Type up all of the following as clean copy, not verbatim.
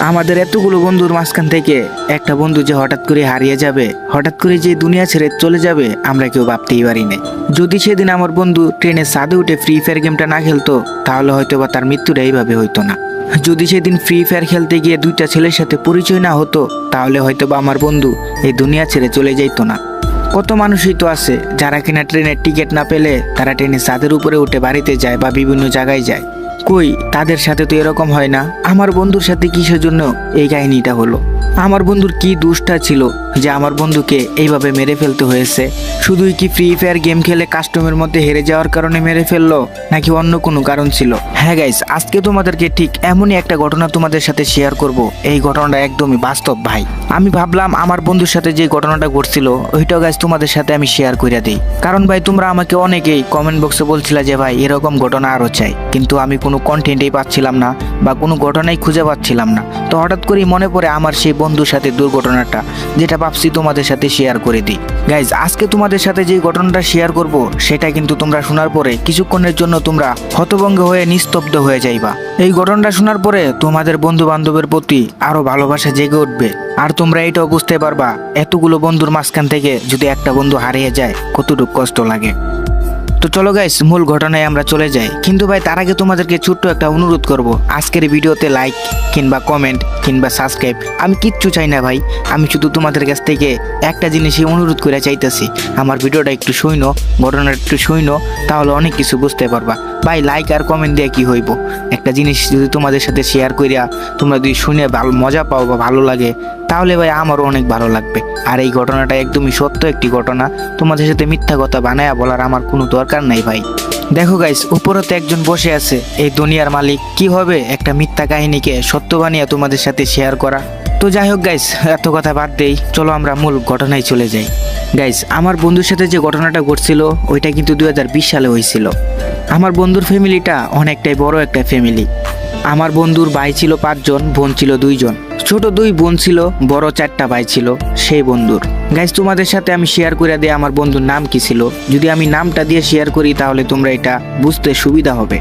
আমাদের এতগুলো বন্ধুর মাঝখান থেকে একটা বন্ধু যে হঠাৎ করে হারিয়ে যাবে, হঠাৎ করে যে দুনিয়া ছেড়ে চলে যাবে, আমরা কেউ ভাবতেই পারি না। যদি সেদিন আমার বন্ধু ট্রেনের ছাদে উঠে ফ্রি ফায়ার গেমটা না খেলতো, তাহলে হয়তো বা তার মৃত্যুটা এইভাবে হইতো না। যদি সেদিন ফ্রি ফায়ার খেলতে গিয়ে দুইটা ছেলের সাথে পরিচয় না হতো, তাহলে হয়তো বা আমার বন্ধু এই দুনিয়া ছেড়ে চলে যাইতো না। কত মানুষই তো আছে যারা কিনা ট্রেনের টিকিট না পেলে তারা ট্রেনের ছাদের উপরে উঠে বাড়িতে যায় বা বিভিন্ন জায়গায় যায়। কই, তাদের সাথে তো এরকম হয় না। আমার বন্ধুর সাথে কিসের জন্য এই কাহিনীটা হলো? আমার বন্ধুর কি দোষটা ছিল যে আমার বন্ধুকে এইভাবে মেরে ফেলতে হয়েছে? শুধুই কি ফ্রি ফায়ার গেম খেলে কাস্টমের মধ্যে হেরে যাওয়ার কারণে মেরে ফেললো, নাকি অন্য কোনো কারণ ছিল? হ্যাঁ গাইস, আজকে তোমাদেরকে ঠিক এমনই একটা ঘটনা তোমাদের সাথে শেয়ার করব। এই ঘটনাটা একদমই বাস্তব ভাই। আমি ভাবলাম আমার বন্ধুর সাথে যে ঘটনাটা ঘটছিল ওইটাও গাইস তোমাদের সাথে আমি শেয়ার করে দিই। কারণ ভাই তোমরা আমাকে অনেকেই কমেন্ট বক্সে বলছিলা যে ভাই এরকম ঘটনা আরো চাই, কিন্তু আমি কোনো কন্টেন্টই পাচ্ছিলাম না বা কোনো ঘটনাই খুঁজে পাচ্ছিলাম না। তো হঠাৎ করেই মনে পড়ে আমার সেই বন্ধুর সাথে দুর্ঘটনাটা, যেটা ভাবছি তোমাদের সাথে শেয়ার করে দিই। গাইজ, আজকে তোমাদের সাথে যে ঘটনাটা শেয়ার করব সেটা কিন্তু তোমরা শোনার পরে কিছুক্ষণের জন্য তোমরা হতভম্ব হয়ে নিস্তব্ধ হয়ে যাইবা। এই ঘটনাটা শোনার পরে তোমাদের বন্ধু বান্ধবের প্রতি আরো ভালোবাসা জেগে উঠবে। আর তোমরা এটাও বুঝতে পারবা এতগুলো বন্ধুর মাঝখান থেকে যদি একটা বন্ধু হারিয়ে যায় কতটুকু কষ্ট লাগে। তো চলো গাইস, মূল ঘটনায় আমরা চলে যাই। কিন্তু ভাই তার আগে তোমাদেরকে ছোট্ট একটা অনুরোধ করব, আজকের ভিডিওতে লাইক কিংবা কমেন্ট কিংবা সাবস্ক্রাইব আমি কিচ্ছু চাই না ভাই। আমি শুধু তোমাদের কাছ থেকে একটা জিনিসই অনুরোধ করে চাইতেছি, আমার ভিডিওটা একটু শুইনো, ঘটনাটা একটু শুইনো, তাহলে অনেক কিছু বুঝতে পারবা। ভাই লাইক আর কমেন্ট দিয়ে কি হইব? একটা জিনিস যদি তোমাদের সাথে শেয়ার করিয়া তোমরা যদি শুনে ভালো মজা পাও বা ভালো লাগে, তাহলে ভাই আমারও অনেক ভালো লাগবে। আর এই ঘটনাটা একদমই সত্য একটি ঘটনা, তোমাদের সাথে মিথ্যা কথা বানায়া বলার আমার কোনো দরকার নাই ভাই। দেখো গাইস, উপরতে একজন বসে আছে, এই দুনিয়ার মালিক। কি হবে একটা মিথ্যা কাহিনীকে সত্য বানিয়ে তোমাদের সাথে শেয়ার করা? তো যাই হোক গাইস, এত কথা বাদ দেই, চলো আমরা মূল ঘটনায় চলে যাই। গাইস, আমার বন্ধুর সাথে যে ঘটনাটা ঘটছিল ওইটা কিন্তু 2020 সালে হয়েছিল। আমার বন্ধুর ফ্যামিলিটা অনেকটাই বড় একটা ফ্যামিলি। আমার বন্ধুর ভাই ছিল 5 জন, বোন ছিল 2 জন। ছোট 2 বোন ছিল, বড় 4টা ভাই ছিল সেই বন্ধুর। গাইস, তোমাদের সাথে আমি শেয়ার করে দিই আমার বন্ধুর নাম কি ছিল। যদি আমি নামটা দিয়ে শেয়ার করি তাহলে তোমরা এটা বুঝতে সুবিধা হবে।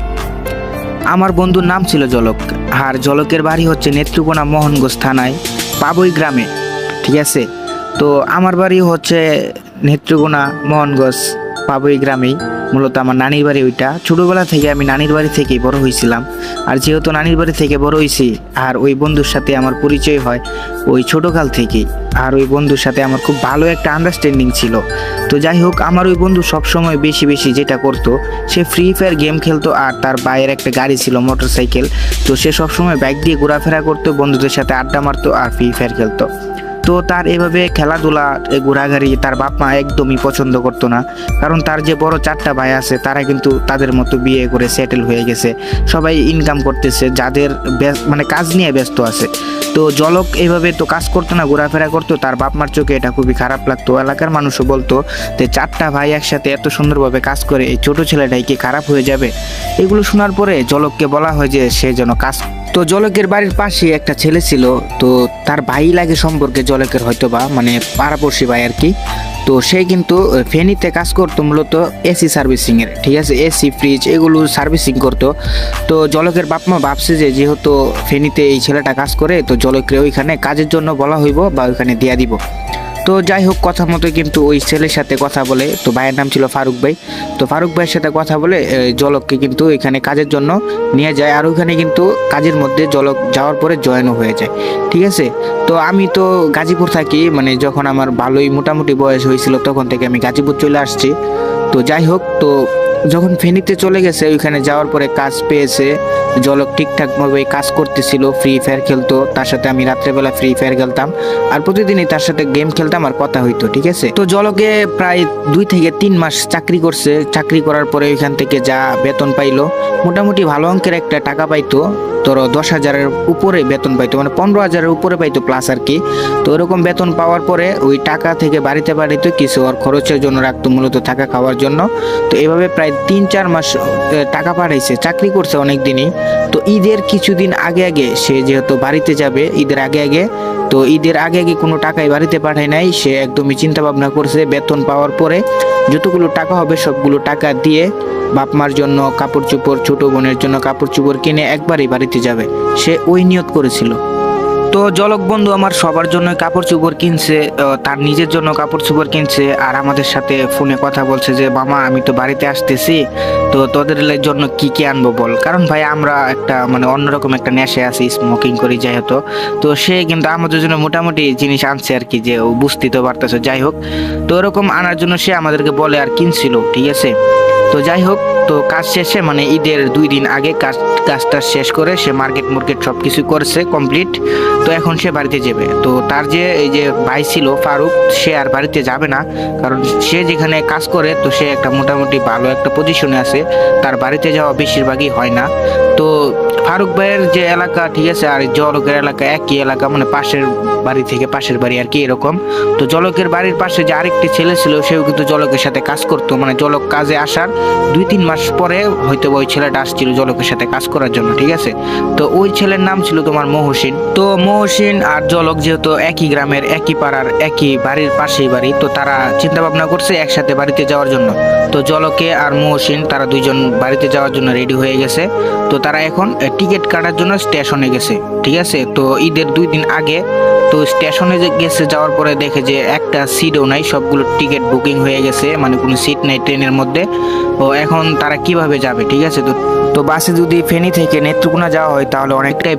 আমার বন্ধুর নাম ছিল জলক, আর জলকের বাড়ি হচ্ছে নেত্রকোনা মোহনগঞ্জ থানায় পাবই গ্রামে, ঠিক আছে? তো আমার বাড়ি হচ্ছে নেত্রকোনা মোহনগঞ্জ পাবই গ্রামেই, মূলত আমার নানির বাড়ি ওইটা। ছোটবেলা থেকে আমি নানির বাড়ি থেকেই বড় হয়েছিলাম। আর যেহেতু নানির বাড়ি থেকে বড় হয়েছি, আর ওই বন্ধুর সাথে আমার পরিচয় হয় ওই ছোটকাল থেকেই। আর ওই বন্ধুর সাথে আমার খুব ভালো একটা আন্ডারস্ট্যান্ডিং ছিল। তো যাই হোক, আমার ওই বন্ধু সবসময় বেশি বেশি যেটা করতো, সে ফ্রি ফায়ার গেম খেলতো। আর তার বাইরের একটা গাড়ি ছিল, মোটরসাইকেল। তো সে সবসময় বাইক দিয়ে ঘোরাফেরা করতো, বন্ধুদের সাথে আড্ডা মারতো আর ফ্রি ফায়ার খেলতো। তো তার এভাবে খেলাধুলা ঘোরাঘুরি তার বাপ মা একদমই পছন্দ করতো না। কারণ তার যে বড় 4টা ভাই আছে তারা কিন্তু তাদের মতো বিয়ে করে সেটেল হয়ে গেছে, সবাই ইনকাম করতেছে, যাদের মানে কাজ নিয়ে ব্যস্ত আছে। তো জলক এইভাবে তো কাজ করতো না, ঘোরাফেরা করতো। তার বাপ মার চোখে এটা খুবই খারাপ লাগতো। এলাকার মানুষও বলতো যে 4টা ভাই একসাথে এত সুন্দরভাবে কাজ করে, এই ছোট ছেলেটাই কি খারাপ হয়ে যাবে? এগুলো শোনার পরে জলককে বলা হয় যে সে যেন কাজ। তো জলকের বাড়ির পাশে একটা ছেলে ছিল, তো তার ভাই লাগে সম্পর্কে জলকের, হয়তোবা মানে পাড়াপড়শি ভাই আর কি। তো সে কিন্তু ফেনীতে কাজ করতো, মূলত এসি সার্ভিসিং এর, ঠিক আছে? এসি ফ্রিজ এগুলো সার্ভিসিং করতো। তো জলকের বাপ মা ভাবছে যে যেহেতু ফেনীতে এই ছেলেটা কাজ করে, তো জলকরে ওইখানে কাজের জন্য বলা হইব বা ওইখানে দিয়া দিব। তো যাই হোক, কথা মতো কিন্তু ওই ছেলের সাথে কথা বলে, তো ভাইয়ের নাম ছিল ফারুক ভাই। তো ফারুক ভাইয়ের সাথে কথা বলে জলককে কিন্তু এখানে কাজের জন্য নিয়ে যায়। আর ওইখানে কিন্তু কাজের মধ্যে জলক যাওয়ার পরে জয়েনও হয়ে যায়, ঠিক আছে? তো আমি তো গাজীপুর থাকি, মানে যখন আমার ভালোই মোটামুটি বয়স হয়েছিল তখন থেকে আমি গাজীপুর চলে আসছি। তো যাই হোক, তো যখন ফেনীতে চলে গেছে ওইখানে যাওয়ার পরে কাজ পেয়েছে। জলক ঠিকঠাক ভাবে কাজ করতেছিল, ফ্রি ফায়ার খেলতো, তার সাথে আমি রাত্রেবেলা ফ্রি ফায়ার খেলতাম আর প্রতিদিনই তার সাথে গেম খেলতাম আর কথা হইতো, ঠিক আছে? তো জলকে প্রায় 2 থেকে 3 মাস চাকরি করছে। চাকরি করার পরে ওইখান থেকে যা বেতন পাইলো, মোটামুটি ভালো অঙ্কের একটা টাকা পাইতো। ধরো 10,000-এর উপরে বেতন পাইতো, মানে 15,000-এর উপরে পাইতো প্লাস আর কি। তো এরকম বেতন পাওয়ার পরে ওই টাকা থেকে বাড়িতে বাড়িতে কিছু আর খরচের জন্য রাখতো, মূলত থাকা খাওয়ার জন্য। তো এভাবে প্রায় 3-4 মাস টাকা পাঠাইছে, চাকরি করছে অনেক দিনই। তো ঈদের কিছুদিন আগে আগে সে যেহেতু বাড়িতে যাবে, ঈদের আগে আগে, তো ঈদের আগে আগে কোনো টাকাই বাড়িতে পাঠায় নাই। সে একদমই চিন্তা ভাবনা করছে বেতন পাওয়ার পরে যতগুলো টাকা হবে সবগুলো টাকা দিয়ে বাপ মার জন্য কাপড় চোপড়, ছোট বোনের জন্য কাপড় চোপড় কিনে একবারই বাড়িতে যাবে, সে ওই নিয়ত করেছিল। তো জলক বন্ধু আমার সবার জন্য কাপড় চোপড় কিনছে, তার নিজের জন্য কাপড় চোপড় কিনছে, আর আমাদের সাথে ফোনে কথা বলছে যে মামা আমি তো বাড়িতে আসতেছি, তো তোদের জন্য কি কি আনবো বল। কারণ ভাই আমরা একটা মানে অন্যরকম একটা নেশে আছি, স্মোকিং করি যেহেতু। তো সে কিন্তু আমাদের জন্য মোটামুটি জিনিস আনছে আর কি, যে ও বুঝতে তো পারতেছে। যাই হোক, তো এরকম আনার জন্য সে আমাদেরকে বলে আর কিনছিল, ঠিক আছে। তো যাই হোক, তো কাজ শেষে মানে ঈদের 2 দিন আগে কাজটা শেষ করে সে মার্কেট সবকিছু করছে কমপ্লিট। তো এখন সে বাড়িতে যাবে। তো তার যে এই যে ভাই ছিল ফারুক, সে আর বাড়িতে যাবে না, কারণ সে যেখানে কাজ করে তো সে একটা মোটামুটি ভালো একটা পজিশনে আছে, তার বাড়িতে যাওয়া বেশিরভাগই হয় না। তো ফারুক ভাইয়ের যে এলাকা, ঠিক আছে, আর জলকের এলাকা একই এলাকা, মানে পাশের বাড়ি থেকে পাশের বাড়ি আর কি এরকম। তো জলকের বাড়ির পাশে যে আরেকটি ছেলে ছিল, সেও কিন্তু জলকের সাথে কাজ করতো, মানে জলক কাজে আসার 2-3 মাস পরে হয়তো ওই ছেলেটা আসছিল জলকের সাথে কাজ করার জন্য, ঠিক আছে। তো ওই ছেলের নাম ছিল তোমার মহসিন। তো মহসিন আর জলক যেহেতু একই গ্রামের, একই পাড়ার, একই বাড়ির পাশেই বাড়ি, তো তারা চিন্তা ভাবনা করছে একসাথে বাড়িতে যাওয়ার জন্য। তো জলকে আর মহসিন তারা দুইজন বাড়িতে যাওয়ার জন্য রেডি হয়ে গেছে। তো তারা এখন টিকিট কাটার জন্য স্টেশনে গেছে, ঠিক আছে। তো ঈদের 2 দিন আগে তো স্টেশনে গেছে, যাওয়ার পরে দেখে যে একটা সিটও নাই, সবগুলো টিকিট বুকিং হয়ে গেছে, মানে কোনো সিট নাই ট্রেনের মধ্যে। ও এখন তারা কিভাবে যাবে, ঠিক আছে। তো তো বাসে যদি ফেনী থেকে নেত্রকোনা যাওয়া হয় তাহলে অনেকটাই